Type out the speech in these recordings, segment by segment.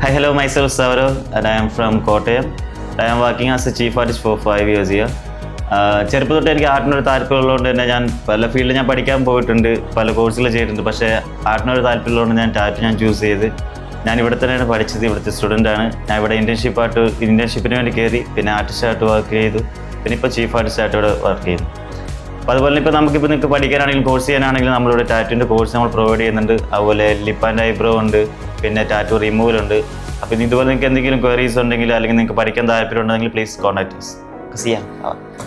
Hi, hello, myself Saurav and I am from Kottayam. I am working as a chief artist for 5 years here. ചെറുപ്പം തൊട്ട് എനിക്ക് ആർട്ടിനൊരു താല്പര്യമുള്ളതുകൊണ്ട് തന്നെ ഞാൻ പല ഫീൽഡിൽ ഞാൻ പഠിക്കാൻ പോയിട്ടുണ്ട്, പല കോഴ്സുകൾ ചെയ്തിട്ടുണ്ട്. പക്ഷേ ആർട്ടിനൊരു താല്പര്യമുള്ളതുകൊണ്ട് ഞാൻ ടാറ്റു ചൂസ് ചെയ്ത് ഞാൻ ഇവിടെ തന്നെയാണ് പഠിച്ചത്. ഇവിടുത്തെ സ്റ്റുഡൻ്റാണ്. ഞാൻ ഇവിടെ ഇൻറ്റേൺഷിപ്പിന് വേണ്ടി കയറി, പിന്നെ ആർട്ടിസ്റ്റായിട്ട് വർക്ക് ചെയ്തു, പിന്നെ ഇപ്പോൾ ചീഫ് ആർട്ടിസ്റ്റായിട്ട് ഇവിടെ വർക്ക് ചെയ്യുന്നു. അപ്പോൾ അതുപോലെ ഇപ്പോൾ നിങ്ങൾക്ക് പഠിക്കാനാണെങ്കിലും കോഴ്സ് ചെയ്യാനാണെങ്കിലും നമ്മളിവിടെ ടാറ്റുവിൻ്റെ കോഴ്സ് നമ്മൾ പ്രൊവൈഡ് ചെയ്യുന്നുണ്ട്. അതുപോലെ ലിപ്പ് ആൻഡ് ഐബ്രോ ഉണ്ട്, പിന്നെ ടാറ്റു റിമൂവലുണ്ട്. അപ്പോൾ ഇതുപോലെ നിങ്ങൾക്ക് എന്തെങ്കിലും ക്വയറീസ് ഉണ്ടെങ്കിൽ അല്ലെങ്കിൽ നിങ്ങൾക്ക് പഠിക്കാൻ താല്പര്യം ഉണ്ടെങ്കിൽ പ്ലീസ് കോൺടാക്ട് us.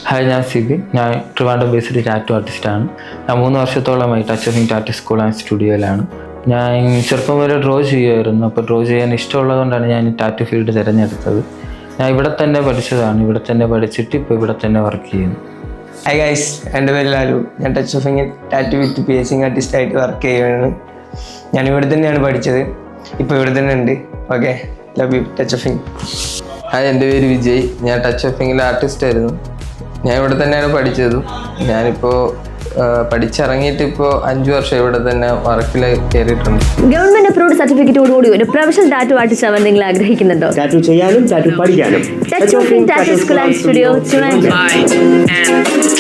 ഹായ്, ഞാൻ സിബി. ഞാൻ ട്രിവാൻഡ്രം ബേസ്ഡ് ടാറ്റു ആർട്ടിസ്റ്റാണ്. ഞാൻ 3 വർഷത്തോളമായി touch of tattoo school and സ്റ്റുഡിയോയിലാണ്. ഞാൻ ചെറുപ്പം വരെ ഡ്രോ ചെയ്യുമായിരുന്നു. അപ്പോൾ ഡ്രോ ചെയ്യാൻ ഇഷ്ടമുള്ളതുകൊണ്ടാണ് ഞാൻ ടാറ്റു ഫീൽഡ് തിരഞ്ഞെടുത്തത്. ഞാൻ ഇവിടെ തന്നെ പഠിച്ചതാണ്. ഇവിടെ തന്നെ പഠിച്ചിട്ട് ഇപ്പോൾ ഇവിടെ തന്നെ വർക്ക് ചെയ്യുന്നു. ഹായ് ഗൈസ്, എൻ്റെ പേര് ലാലു. ഞാൻ touch of tattoo with piercing ആർട്ടിസ്റ്റായിട്ട് വർക്ക് ചെയ്യുകയാണ്. ഞാൻ ഇവിടെ തന്നെയാണ് പഠിച്ചത്, ഇപ്പോൾ ഇവിടെ തന്നെ ഉണ്ട്. Okay, love you touch of. Hi, എൻ്റെ പേര് വിജയ്. ഞാൻ ടച്ച് ഓഫ് ആർട്ടിസ്റ്റ് ആയിരുന്നു. ഞാൻ ഇവിടെ തന്നെയാണ് പഠിച്ചതും. ഞാനിപ്പോൾ പഠിച്ചിറങ്ങിയിട്ട് ഇപ്പോൾ 5 വർഷം ഇവിടെ തന്നെ വർക്കിൽ കയറിയിട്ടുണ്ട്. ഗവൺമെന്റ് അപ്രൂവ്ഡ് സർട്ടിഫിക്കറ്റോടുകൂടി ഒരു പ്രൊഫഷണൽ ടാറ്റു ആർട്ടിസ്റ്റ് ആവാൻ നിങ്ങൾ ആഗ്രഹിക്കുന്നുണ്ടോ? ടാറ്റു ചെയ്യാനും ടാറ്റു പഠിക്കാനും touch of tattoo school and studio